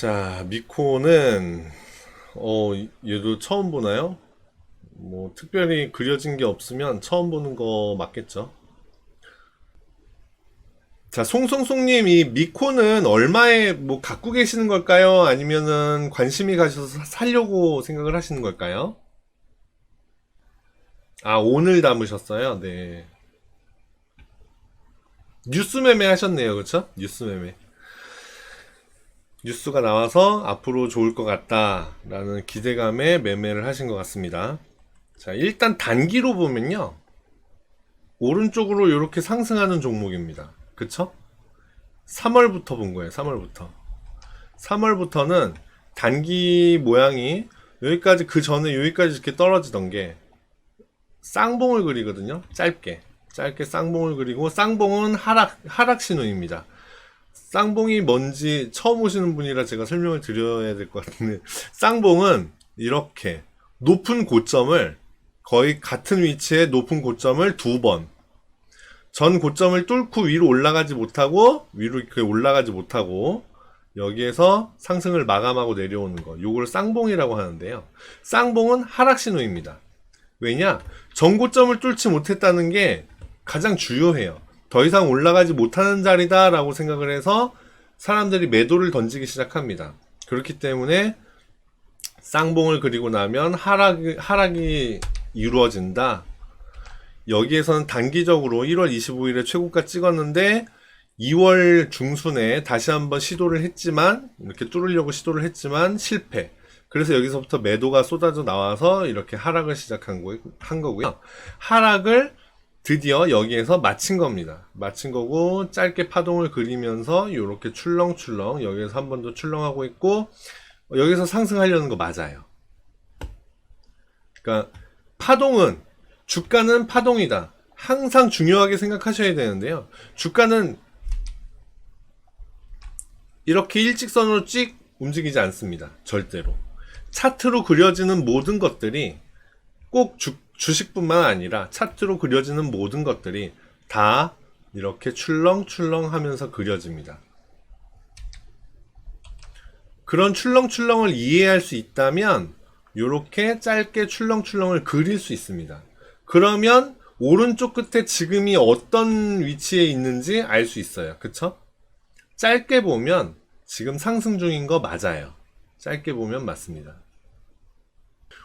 자, 미코는 얘도 처음 보나요? 뭐 특별히 그려진 게 없으면 처음 보는 거 맞겠죠? 자, 송송송님, 이 미코는 얼마에 뭐 갖고 계시는 걸까요? 아니면은 관심이 가셔서 살려고 생각을 하시는 걸까요? 아, 오늘 담으셨어요? 네. 뉴스 매매 하셨네요, 그쵸? 뉴스 매매. 뉴스가 나와서 앞으로 좋을 것 같다라는 기대감에 매매를 하신 것 같습니다. 자, 일단 단기로 보면요. 오른쪽으로 이렇게 상승하는 종목입니다. 그쵸? 3월부터 본 거예요. 3월부터. 3월부터는 단기 모양이 여기까지 그 전에 여기까지 이렇게 떨어지던 게 쌍봉을 그리거든요. 짧게. 짧게 쌍봉을 그리고 쌍봉은 하락 신호입니다. 쌍봉이 뭔지 처음 오시는 분이라 제가 설명을 드려야 될 것 같은데 쌍봉은 이렇게 높은 고점을 거의 같은 위치에 높은 고점을 두 번 전 고점을 뚫고 위로 올라가지 못하고 위로 이렇게 올라가지 못하고 여기에서 상승을 마감하고 내려오는 거 요걸 쌍봉이라고 하는데요. 쌍봉은 하락 신호입니다. 왜냐? 전고점을 뚫지 못했다는 게 가장 주요해요. 더 이상 올라가지 못하는 자리다 라고 생각을 해서 사람들이 매도를 던지기 시작합니다. 그렇기 때문에 쌍봉을 그리고 나면 하락이 이루어진다. 여기에서는 단기적으로 1월 25일에 최고가 찍었는데 2월 중순에 다시 한번 시도를 했지만 이렇게 뚫으려고 시도를 했지만 실패. 그래서 여기서부터 매도가 쏟아져 나와서 이렇게 하락을 한 거고요. 하락을 드디어 여기에서 마친 겁니다. 마친 거고 짧게 파동을 그리면서 이렇게 출렁출렁 여기에서 한 번 더 출렁하고 있고 여기서 상승하려는 거 맞아요. 그러니까 파동은 주가는 파동이다. 항상 중요하게 생각하셔야 되는데요. 주가는 이렇게 일직선으로 찍 움직이지 않습니다. 절대로. 차트로 그려지는 모든 것들이 꼭 주식뿐만 아니라 차트로 그려지는 모든 것들이 다 이렇게 출렁출렁 하면서 그려집니다. 그런 출렁출렁을 이해할 수 있다면 이렇게 짧게 출렁출렁을 그릴 수 있습니다. 그러면 오른쪽 끝에 지금이 어떤 위치에 있는지 알 수 있어요. 그쵸? 짧게 보면 지금 상승 중인 거 맞아요. 짧게 보면 맞습니다.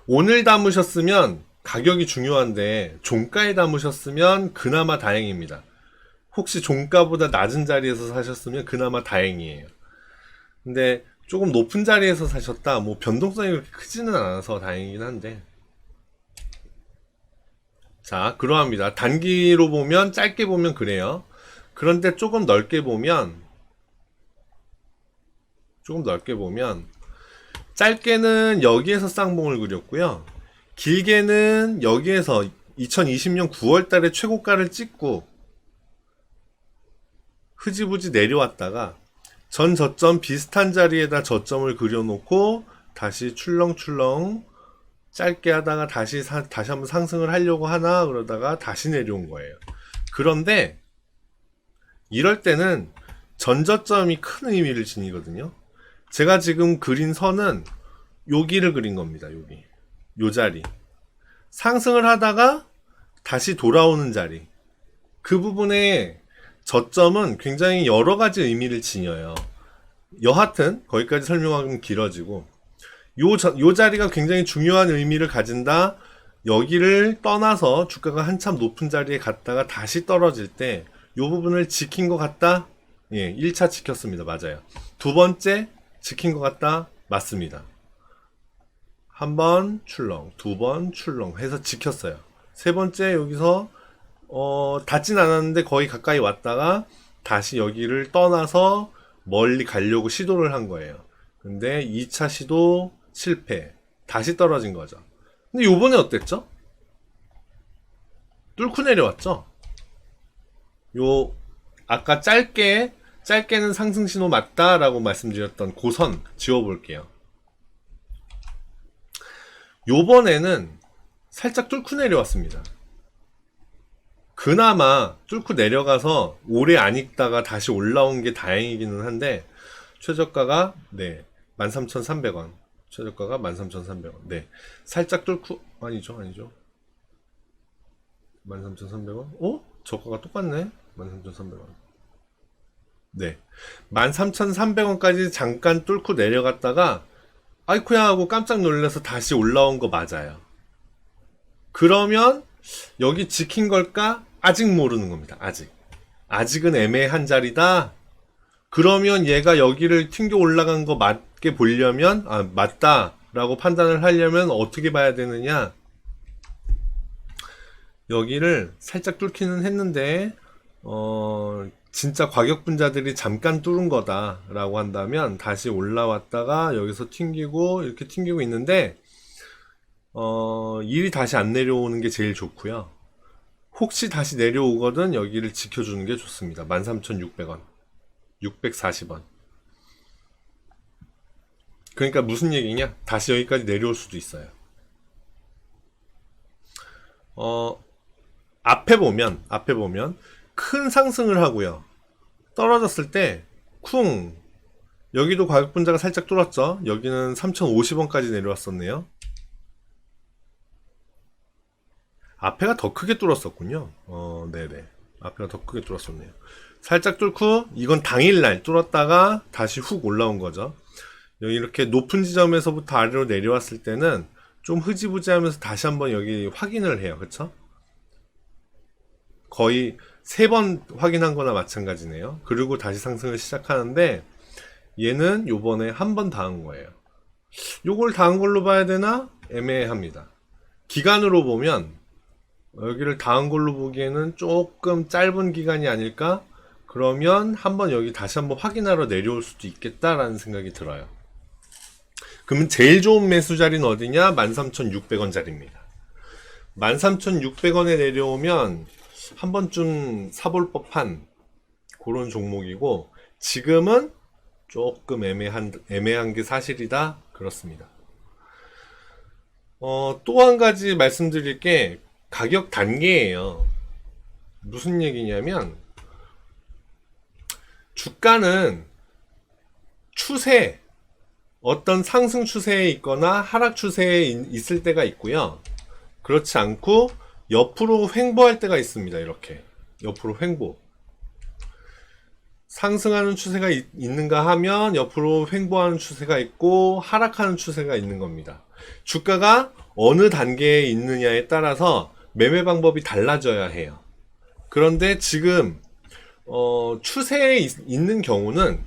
오늘 담으셨으면 가격이 중요한데 종가에 담으셨으면 그나마 다행입니다. 혹시 종가보다 낮은 자리에서 사셨으면 그나마 다행이에요. 근데 조금 높은 자리에서 사셨다 뭐 변동성이 그렇게 크지는 않아서 다행이긴 한데 자 그러합니다. 단기로 보면 짧게 보면 그래요. 그런데 조금 넓게 보면 짧게는 여기에서 쌍봉을 그렸고요. 길게는 여기에서 2020년 9월 달에 최고가를 찍고 흐지부지 내려왔다가 전 저점 비슷한 자리에다 저점을 그려놓고 다시 출렁출렁 짧게 하다가 다시 한번 상승을 하려고 하나 그러다가 다시 내려온 거예요. 그런데 이럴 때는 전저점이 큰 의미를 지니거든요. 제가 지금 그린 선은 여기를 그린 겁니다. 여기 요 자리 상승을 하다가 다시 돌아오는 자리 그 부분에 저점은 굉장히 여러 가지 의미를 지녀요. 여하튼 거기까지 설명하면 길어지고 요 자리가 굉장히 중요한 의미를 가진다. 여기를 떠나서 주가가 한참 높은 자리에 갔다가 다시 떨어질 때 요 부분을 지킨 것 같다. 예, 1차 지켰습니다. 맞아요. 두 번째 지킨 것 같다. 맞습니다. 한 번 출렁, 두 번 출렁 해서 지켰어요. 세 번째 여기서 닿진 않았는데 거의 가까이 왔다가 다시 여기를 떠나서 멀리 가려고 시도를 한 거예요. 근데 2차 시도 실패. 다시 떨어진 거죠. 근데 요번에 어땠죠? 뚫고 내려왔죠? 요 아까 짧게는 상승 신호 맞다라고 말씀드렸던 고선 지워볼게요. 요번에는 살짝 뚫고 내려왔습니다. 그나마 뚫고 내려가서 오래 안 익다가 다시 올라온 게 다행이기는 한데 최저가가 네 13,300원. 최저가가 13,300원. 네. 살짝 뚫고, 아니죠. 13,300원? 어? 저가가 똑같네. 13,300원. 네. 13,300원까지 잠깐 뚫고 내려갔다가, 아이쿠야 하고 깜짝 놀라서 다시 올라온 거 맞아요. 그러면, 여기 지킨 걸까? 아직 모르는 겁니다. 아직은 애매한 자리다. 그러면 얘가 여기를 튕겨 올라간 거 맞게 보려면, 맞다라고 판단을 하려면 어떻게 봐야 되느냐? 여기를 살짝 뚫기는 했는데, 진짜 과격분자들이 잠깐 뚫은 거다라고 한다면 다시 올라왔다가 여기서 튕기고 이렇게 튕기고 있는데, 일이 다시 안 내려오는 게 제일 좋고요. 혹시 다시 내려오거든 여기를 지켜주는 게 좋습니다. 13,600원. 640원. 그러니까 무슨 얘기냐? 다시 여기까지 내려올 수도 있어요. 앞에 보면 큰 상승을 하고요. 떨어졌을 때 쿵, 여기도 가격분자가 살짝 뚫었죠. 여기는 3,050원까지 내려왔었네요. 앞에가 더 크게 뚫었었군요. 네네. 앞에가 더 크게 뚫었었네요. 살짝 뚫고 이건 당일날 뚫었다가 다시 훅 올라온 거죠. 여기 이렇게 높은 지점에서부터 아래로 내려왔을 때는 좀 흐지부지하면서 다시 한번 여기 확인을 해요. 그쵸? 거의 3번 확인한 거나 마찬가지네요. 그리고 다시 상승을 시작하는데 얘는 요번에 한 번 다 한 거예요. 요걸 다 한 걸로 봐야 되나? 애매합니다. 기간으로 보면 여기를 다 한 걸로 보기에는 조금 짧은 기간이 아닐까? 그러면 한번 여기 다시 한번 확인하러 내려올 수도 있겠다라는 생각이 들어요. 그러면 제일 좋은 매수 자리는 어디냐? 13,600원 자리입니다. 13,600원에 내려오면 한 번쯤 사볼 법한 그런 종목이고, 지금은 조금 애매한 게 사실이다. 그렇습니다. 또 한 가지 말씀드릴 게 가격 단계예요. 무슨 얘기냐면, 주가는 추세, 어떤 상승 추세에 있거나 하락 추세에 있을 때가 있고요. 그렇지 않고 옆으로 횡보할 때가 있습니다. 이렇게 옆으로 횡보. 상승하는 추세가 있는가 하면 옆으로 횡보하는 추세가 있고 하락하는 추세가 있는 겁니다. 주가가 어느 단계에 있느냐에 따라서 매매 방법이 달라져야 해요. 그런데 지금 추세에 있는 경우는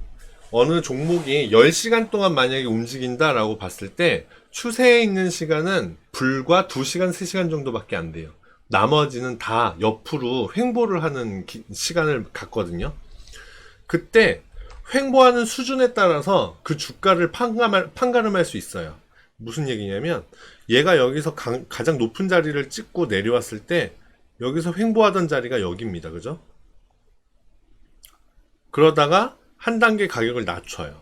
어느 종목이 10시간 동안 만약에 움직인다라고 봤을 때 추세에 있는 시간은 불과 2시간, 3시간 정도밖에 안 돼요. 나머지는 다 옆으로 횡보를 하는 시간을 갖거든요. 그때 횡보하는 수준에 따라서 그 주가를 판가름할 수 있어요. 무슨 얘기냐면 얘가 여기서 가장 높은 자리를 찍고 내려왔을 때 여기서 횡보하던 자리가 여기입니다. 그죠? 그러다가 한 단계 가격을 낮춰요.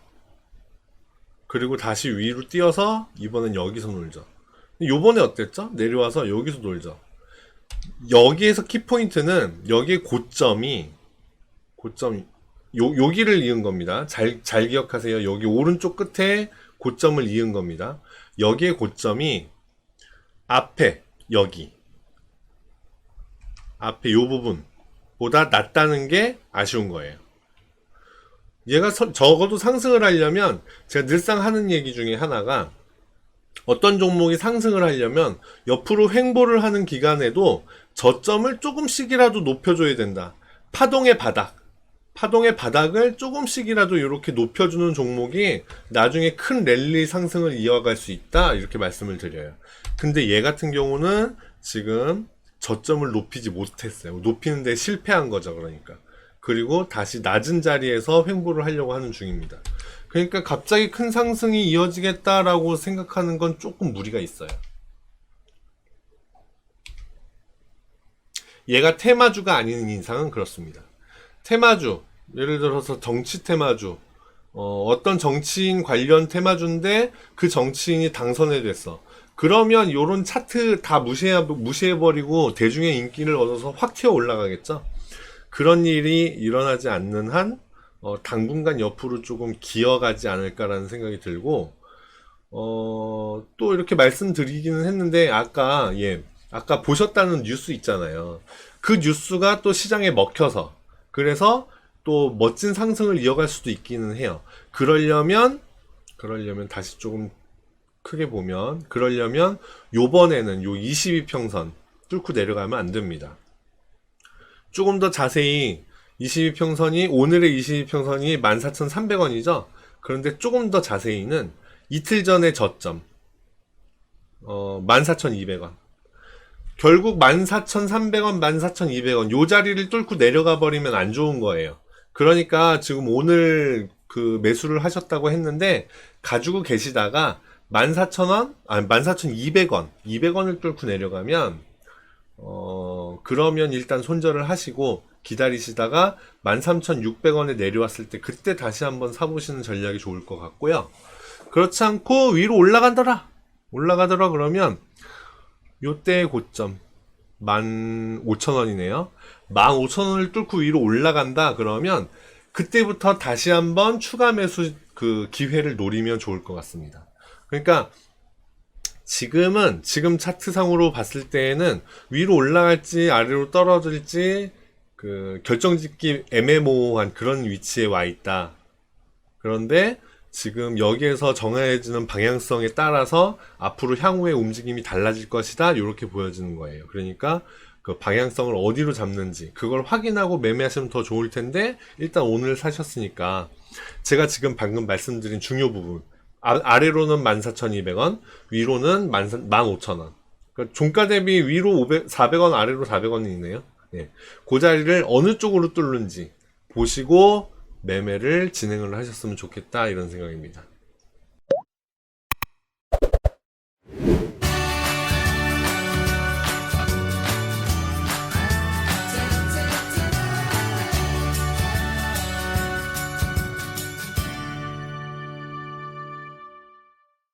그리고 다시 위로 뛰어서 이번엔 여기서 놀죠. 요번에 어땠죠? 내려와서 여기서 놀죠. 여기에서 키포인트는 여기의 고점이 여기를 이은 겁니다. 잘 기억하세요. 여기 오른쪽 끝에 고점을 이은 겁니다. 여기의 고점이 앞에 앞에 요 부분보다 낮다는 게 아쉬운 거예요. 얘가 적어도 상승을 하려면 제가 늘상 하는 얘기 중에 하나가 어떤 종목이 상승을 하려면 옆으로 횡보를 하는 기간에도 저점을 조금씩이라도 높여줘야 된다. 파동의 바닥을 조금씩이라도 이렇게 높여주는 종목이 나중에 큰 랠리 상승을 이어갈 수 있다. 이렇게 말씀을 드려요. 근데 얘 같은 경우는 지금 저점을 높이지 못했어요. 높이는데 실패한 거죠. 그러니까. 그리고 다시 낮은 자리에서 횡보를 하려고 하는 중입니다. 그러니까 갑자기 큰 상승이 이어지겠다라고 생각하는 건 조금 무리가 있어요. 얘가 테마주가 아닌 이상은 그렇습니다. 테마주, 예를 들어서 정치 테마주, 어떤 정치인 관련 테마주인데 그 정치인이 당선이 됐어. 그러면 요런 차트 다 무시해버리고 대중의 인기를 얻어서 확 튀어 올라가겠죠. 그런 일이 일어나지 않는 한 당분간 옆으로 조금 기어가지 않을까라는 생각이 들고, 또 이렇게 말씀드리기는 했는데, 아까 보셨다는 뉴스 있잖아요. 그 뉴스가 또 시장에 먹혀서, 그래서 또 멋진 상승을 이어갈 수도 있기는 해요. 그러려면 다시 조금 크게 보면, 그러려면 요번에는 요 22평선 뚫고 내려가면 안 됩니다. 조금 더 자세히 22평선이, 오늘의 22평선이 14,300원이죠. 그런데 조금 더 자세히는 이틀 전의 저점, 14,200원. 결국 14,300원, 14,200원 요 자리를 뚫고 내려가 버리면 안 좋은 거예요. 그러니까 지금 오늘 그 매수를 하셨다고 했는데 가지고 계시다가 14,000원, 아니 14,200원, 200원을 뚫고 내려가면 그러면 일단 손절을 하시고 기다리시다가 13,600원에 내려왔을 때 그때 다시 한번 사보시는 전략이 좋을 것 같고요. 그렇지 않고 위로 올라가더라 그러면 요때의 고점 15,000원이네요. 15,000원을 뚫고 위로 올라간다 그러면 그때부터 다시 한번 추가 매수 그 기회를 노리면 좋을 것 같습니다. 그러니까 지금 차트상으로 봤을 때에는 위로 올라갈지 아래로 떨어질지 그 결정짓기 애매모호한 그런 위치에 와 있다. 그런데 지금 여기에서 정해지는 방향성에 따라서 앞으로 향후의 움직임이 달라질 것이다. 이렇게 보여지는 거예요. 그러니까 그 방향성을 어디로 잡는지 그걸 확인하고 매매하시면 더 좋을 텐데 일단 오늘 사셨으니까 제가 지금 방금 말씀드린 중요 부분 아래로는 14,200원, 위로는 15,000원. 그러니까 종가 대비 위로 400원, 아래로 400원이네요. 예. 그 자리를 어느 쪽으로 뚫는지 보시고 매매를 진행을 하셨으면 좋겠다 이런 생각입니다.